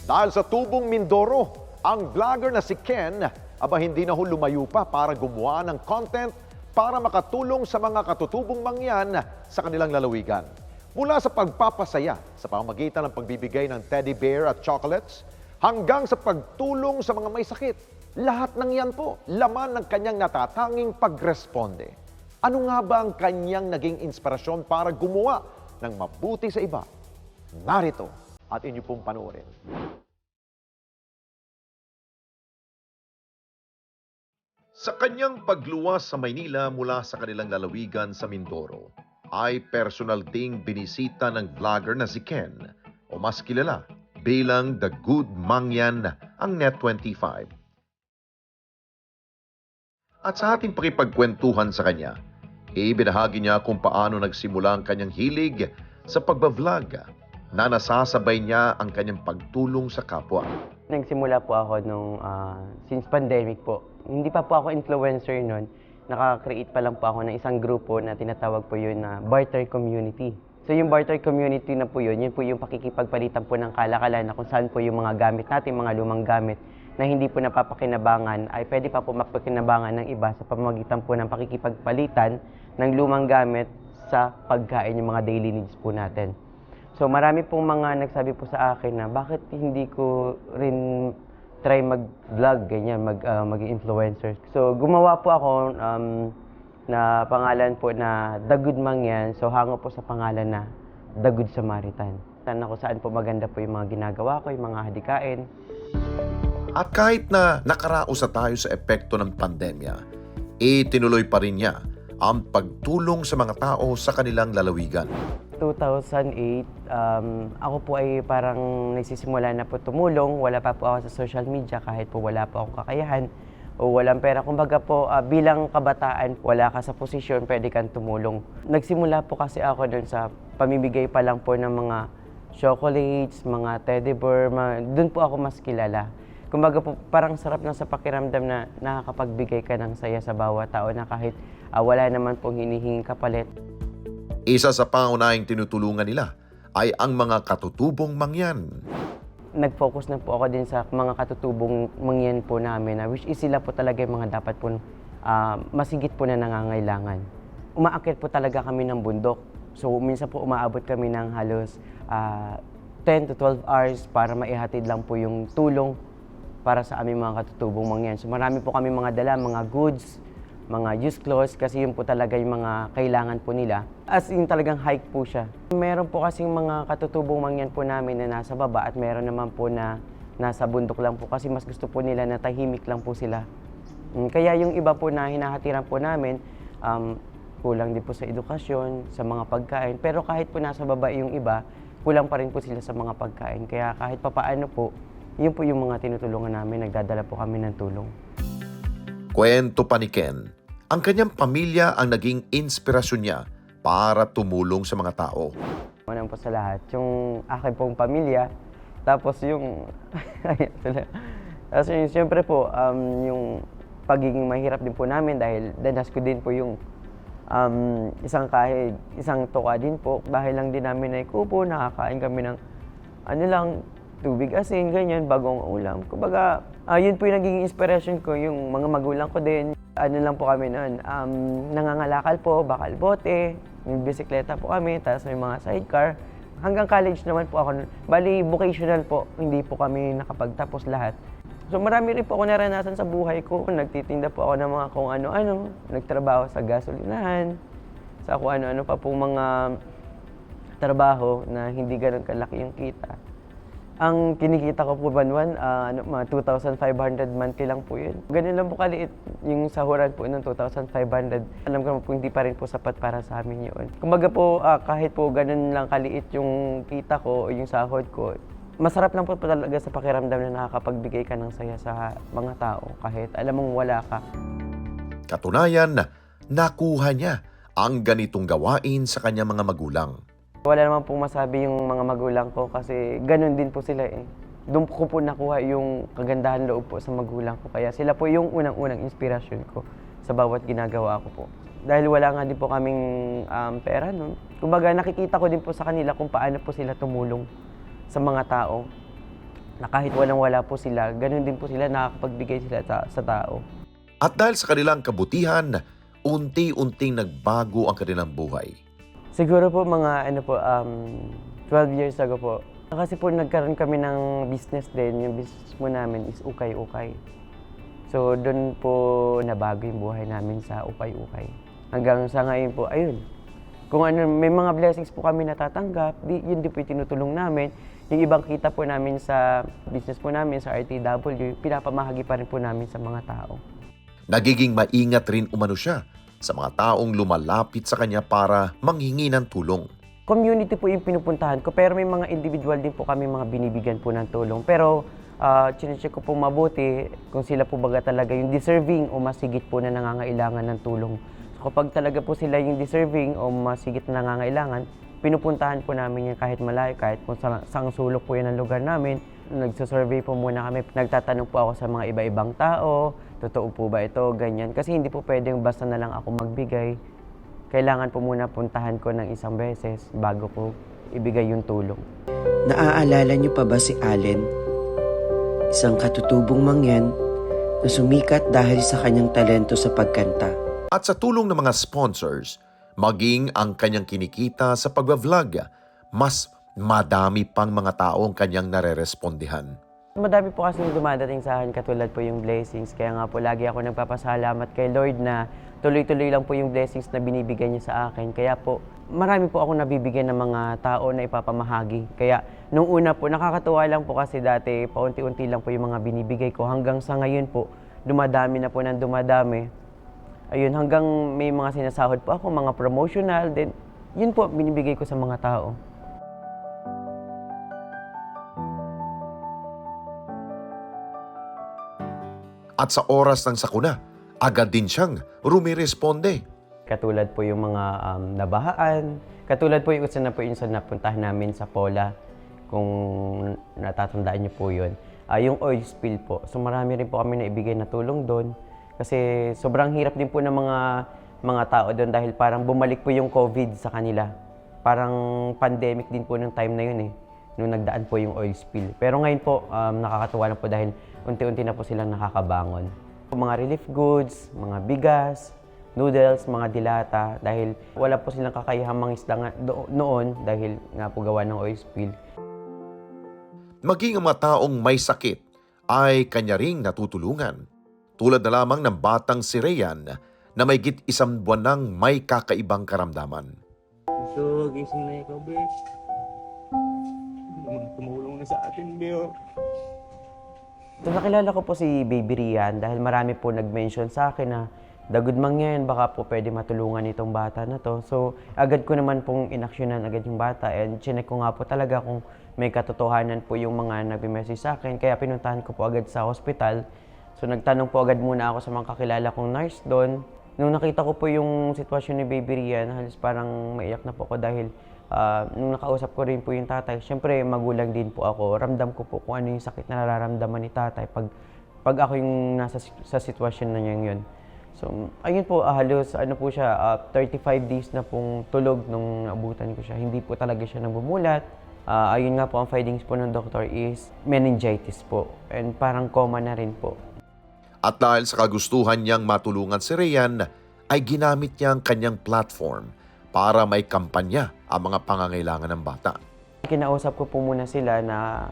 Dahil sa tubong Mindoro, ang vlogger na si Ken, hindi na ho lumayo pa para gumawa ng content para makatulong sa mga katutubong mangyan sa kanilang lalawigan. Mula sa pagpapasaya sa pamamagitan ng pagbibigay ng teddy bear at chocolates, hanggang sa pagtulong sa mga may sakit, lahat ng yan po, laman ng kanyang natatanging pagresponde. Ano nga ba ang kanyang naging inspirasyon para gumawa ng mabuti sa iba? Narito at inyo pong panoorin. Sa kanyang pagluwas sa Maynila mula sa kanilang lalawigan sa Mindoro, ay personal ding binisita ng vlogger na si Ken, o mas kilala bilang The Good Mangyan, ang Net25. At sa ating pakipagkwentuhan sa kanya, ibinahagi niya kung paano nagsimula ang kanyang hilig sa pagbablog na nasasabay niya ang kanyang pagtulong sa kapwa. Nagsimula po ako since pandemic po. Hindi pa po ako influencer noon. Nakaka-create pa lang po ako ng isang grupo na tinatawag po yun na barter community. So yung barter community na po yun po yung pakikipagpalitan po ng kalakalan na kung saan po yung mga gamit natin, mga lumang gamit na hindi po napapakinabangan ay pwede pa po mapakinabangan ng iba sa pamamagitan po ng pakikipagpalitan ng lumang gamit sa pagkain yung mga daily needs po natin. So marami pong mga nagsabi po sa akin na bakit hindi ko rin try mag-vlog, ganyan, mag-influencer. So gumawa po ako na pangalan po na The Good Mangyan. So hango po sa pangalan na The Good Samaritan. Na kung saan po maganda po yung mga ginagawa ko, yung mga hadikain. At kahit na nakaraos na tayo sa epekto ng pandemya, itinuloy pa rin niya ang pagtulong sa mga tao sa kanilang lalawigan. 2008, ako po ay parang nagsisimula na po tumulong. Wala pa po ako sa social media kahit po wala po akong kakayahan o walang pera. Kumbaga po, bilang kabataan, wala ka sa posisyon, pwede kang tumulong. Nagsimula po kasi ako dun sa pamimigay pa lang po ng mga chocolates, mga teddy bear, dun po ako mas kilala. Kumbaga po, parang sarap na sa pakiramdam na nakakapagbigay ka ng saya sa bawat tao na kahit wala naman pong hinihinging kapalit. Isa sa pangunahing tinutulungan nila ay ang mga katutubong mangyan. Nag-focus na po ako din sa mga katutubong mangyan po namin na which is sila po talaga yung mga dapat po masigit po na nangangailangan. Umaakit po talaga kami ng bundok. So minsan po umaabot kami ng halos 10 to 12 hours para maihatid lang po yung tulong para sa aming mga katutubong mangyan. So marami po kami mga dala, mga goods, mga used clothes kasi yun po talaga yung mga kailangan po nila. As in talagang hike po siya. Meron po kasing mga katutubong mangyan po namin na nasa baba at meron naman po na nasa bundok lang po kasi mas gusto po nila na tahimik lang po sila. Kaya yung iba po na hinahatiran po namin, kulang din po sa edukasyon, sa mga pagkain. Pero kahit po nasa baba yung iba, kulang pa rin po sila sa mga pagkain. Kaya kahit papaano po, yun po yung mga tinutulungan namin, nagdadala po kami ng tulong. Kwento pa ni Ken, ang kanyang pamilya ang naging inspirasyon niya para tumulong sa mga tao. Unang po sa lahat, yung akin pong pamilya, tapos yung, tapos yung siyempre po, yung pagiging mahirap din po namin dahil danas ko din po yung isang tuka din po. Dahil lang din namin na ikupo, nakakain kami ng tubig asin, ganyan, bagong ulam. Kumbaga, yun po yung naging inspiration ko, yung mga magulang ko din. Lang po kami noon, nangangalakal po, bakal bote, may bisikleta po kami, tapos may mga sidecar. Hanggang college naman po ako. Bali, vocational po, hindi po kami nakapagtapos lahat. So marami rin po ako naranasan sa buhay ko. Nagtitinda po ako ng mga kung ano-ano, nagtrabaho sa gasolinahan, sa kung ano-ano pa pong mga trabaho na hindi ganun kalaki yung kita. Ang kinikita ko po buwan-buwan, mga 2,500 monthly lang po yun. Ganun lang po kaliit yung sahuran po ng 2,500. Alam ko po hindi pa rin po sapat para sa amin yun. Kumbaga po, kahit po ganun lang kaliit yung kita ko o yung sahod ko, masarap lang po talaga sa pakiramdam na nakakapagbigay ka ng saya sa mga tao kahit alam mong wala ka. Katunayan, nakuha niya ang ganitong gawain sa kanyang mga magulang. Wala naman pong masabi yung mga magulang ko kasi ganun din po sila eh. Doon ko po nakuha yung kagandahan loob po sa magulang ko. Kaya sila po yung unang-unang inspirasyon ko sa bawat ginagawa ko po. Dahil wala nga din po kaming pera noon. Kumbaga nakikita ko din po sa kanila kung paano po sila tumulong sa mga tao. na kahit walang-wala po sila, ganun din po sila, nakakapagbigay sila sa tao. At dahil sa kanilang kabutihan, unti-unting nagbago ang kanilang buhay. Siguro po mga 12 years ago po. Kasi po nagkaroon kami ng business din. Yung business po namin is ukay-ukay. So doon po nabago yung buhay namin sa ukay-ukay. Hanggang sa ngayon po, ayun. Kung ano, may mga blessings po kami natatanggap, yun din po yung tinutulong namin. Yung ibang kita po namin sa business po namin, sa RTW, pinapamahagi pa rin po namin sa mga tao. Nagiging maingat rin umano siya sa mga taong lumalapit sa kanya para manghingi ng tulong. Community po yung pinupuntahan ko, pero may mga individual din po kami mga binibigyan po ng tulong. Pero chinecheck ko po mabuti kung sila po baga talaga yung deserving o masigit po na nangangailangan ng tulong. So kapag talaga po sila yung deserving o masigit na nangangailangan, pinupuntahan po namin yan kahit malayo, kahit kung saang sulok po yan ang lugar namin. Nagsusurvey po muna kami, nagtatanong po ako sa mga iba-ibang tao, totoo po ba ito, ganyan. Kasi hindi po pwedeng basta na lang ako magbigay. Kailangan po muna puntahan ko ng isang beses bago po ibigay yung tulong. Naaalala niyo pa ba si Allen? Isang katutubong mangyan na sumikat dahil sa kanyang talento sa pagkanta. At sa tulong ng mga sponsors, maging ang kanyang kinikita sa pagbablog, mas madami pang mga tao ang kanyang narerespondihan. Madami po kasi dumadating sa akin katulad po yung blessings. Kaya nga po lagi ako nagpapasalamat kay Lord na tuloy-tuloy lang po yung blessings na binibigay niya sa akin. Kaya po marami po ako nabibigyan ng mga tao na ipapamahagi. Kaya nung una po nakakatuwa lang po kasi dati paunti-unti lang po yung mga binibigay ko. Hanggang sa ngayon po dumadami na po ng dumadami. Ayun, hanggang may mga sinasahod po ako, mga promotional. Then yun po binibigay ko sa mga tao. At sa oras ng sakuna, agad din siyang rumiresponde. Katulad po yung mga nabahaan. Katulad po yung isa na po yung sa napuntahan namin sa Pola, kung natatandaan niyo po yun. Yung oil spill po. So marami rin po kami na ibigay na tulong doon. Kasi sobrang hirap din po ng mga tao doon dahil parang bumalik po yung COVID sa kanila. Parang pandemic din po ng time na yun nung nagdaan po yung oil spill. Pero ngayon po, nakakatuwa na po dahil unti-unti na po silang nakakabangon. Mga relief goods, mga bigas, noodles, mga dilata, dahil wala po silang kakayahang mangisda noon dahil nga po gawa ng oil spill. Maging ang mga taong may sakit ay kanya ring natutulungan. Tulad na lamang ng batang si Rayan na may git 1 buwan nang may kakaibang karamdaman. So, gising na ikaw, be. Tumulong na sa atin, Beo. So, nakilala ko po si Baby Rian dahil marami po nag-mention sa akin na dagod mangyan, baka po pwede matulungan itong bata na to. So, agad ko naman pong inaksyonan agad yung bata and chinek ko nga po talaga kung may katotohanan po yung mga nag-message sa akin. Kaya pinuntahan ko po agad sa hospital. So, nagtanong po agad muna ako sa mga kakilala kong nurse doon. Nung nakita ko po yung sitwasyon ni Baby Rian, halos parang maiyak na po ako dahil nung nakausap ko rin po yung tatay, syempre magulang din po ako. Ramdam ko po kung ano yung sakit na nararamdaman ni tatay pag ako yung nasa sa sitwasyon na niya yun. So, ayun po, halos ano po siya, 35 days na pong tulog nung naabutan ko siya. Hindi po talaga siya nabumulat. Ayun nga po, ang findings po ng doktor is meningitis po. And parang coma na rin po. At dahil sa kagustuhan niyang matulungan si Rayan, ay ginamit niya ang kanyang platform para may kampanya ang mga pangangailangan ng bata. Kinausap ko po muna sila na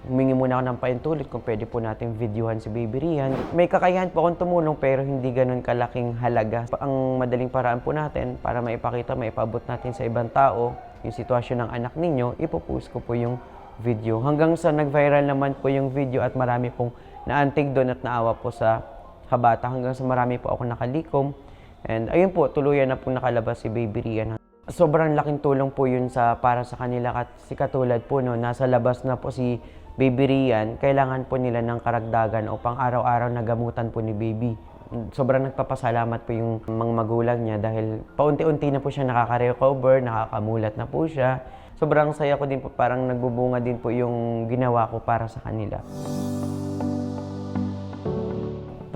humingi muna ako ng paintulot kung pwede po natin videohan si Baby Rian. May kakayahan po akong tumulong pero hindi ganun kalaking halaga. Ang madaling paraan po natin para maipakita, maipaabot natin sa ibang tao yung sitwasyon ng anak ninyo, ipopost ko po yung video. Hanggang sa nag-viral naman po yung video at marami pong naantig doon at naawa po sa kabata. Hanggang sa marami po ako nakalikom. And ayun po, tuluyan na po nakalabas si Baby Rian. Sobrang laking tulong po yun para sa kanila kasi katulad po no, nasa labas na po si Baby Rian, kailangan po nila ng karagdagan o pang araw-araw na gamutan po ni Baby. Sobrang nagpapasalamat po yung mga magulang niya dahil paunti-unti na po siya nakaka-recover, nakakamulat na po siya. Sobrang saya ko din po, parang nagbubunga din po yung ginawa ko para sa kanila.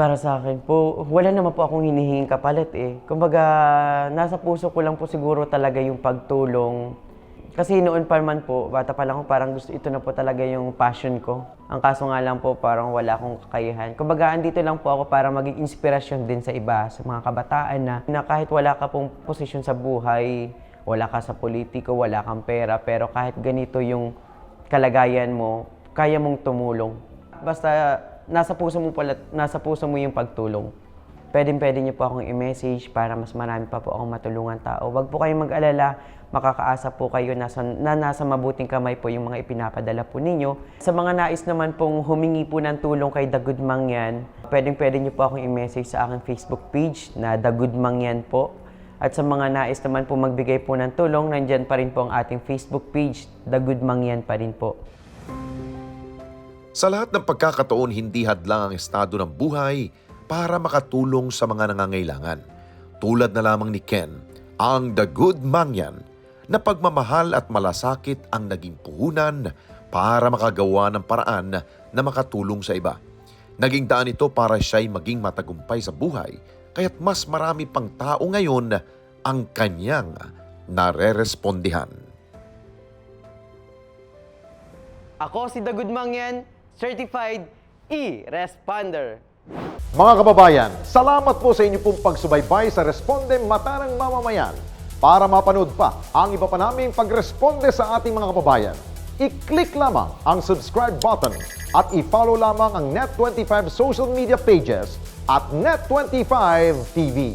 Para sa akin po, wala naman po akong hinihinging kapalit eh. Kumbaga, nasa puso ko lang po siguro talaga yung pagtulong. Kasi noon pa man po, bata pa lang ako, parang gusto, ito na po talaga yung passion ko. Ang kaso nga lang po, parang wala akong kakayahan. Kumbaga, andito lang po ako para maging inspirasyon din sa iba, sa mga kabataan na kahit wala ka pong posisyon sa buhay, wala ka sa politiko, wala kang pera, pero kahit ganito yung kalagayan mo, kaya mong tumulong. Basta nasa puso mo yung pagtulong. Pwede niyo po akong i-message para mas marami pa po akong matulungan tao. Huwag po kayong mag-alala, makakaasa po kayo na nasa mabuting kamay po yung mga ipinapadala po ninyo. Sa mga nais naman pong humingi po ng tulong kay The Good Mangyan, pwede niyo po akong i-message sa aking Facebook page na The Good Mangyan po. At sa mga nais naman po magbigay po ng tulong, nandyan pa rin po ang ating Facebook page, The Good Mangyan pa rin po. Sa lahat ng pagkakataon, hindi hadlang ang estado ng buhay para makatulong sa mga nangangailangan. Tulad na lamang ni Ken, ang The Good Mangyan, na pagmamahal at malasakit ang naging puhunan para makagawa ng paraan na makatulong sa iba. Naging daan ito para siya'y maging matagumpay sa buhay, kaya't mas marami pang tao ngayon ang kanyang narerespondihan. Ako si The Good Mangyan, Certified E-Responder. Mga kababayan, salamat po sa inyo pong pagsubaybay sa Responde Mata ng Mamamayan. Para mapanood pa ang iba pa naming pagresponde sa ating mga kababayan, i-click lamang ang subscribe button at i-follow lamang ang Net25 social media pages at Net25 TV.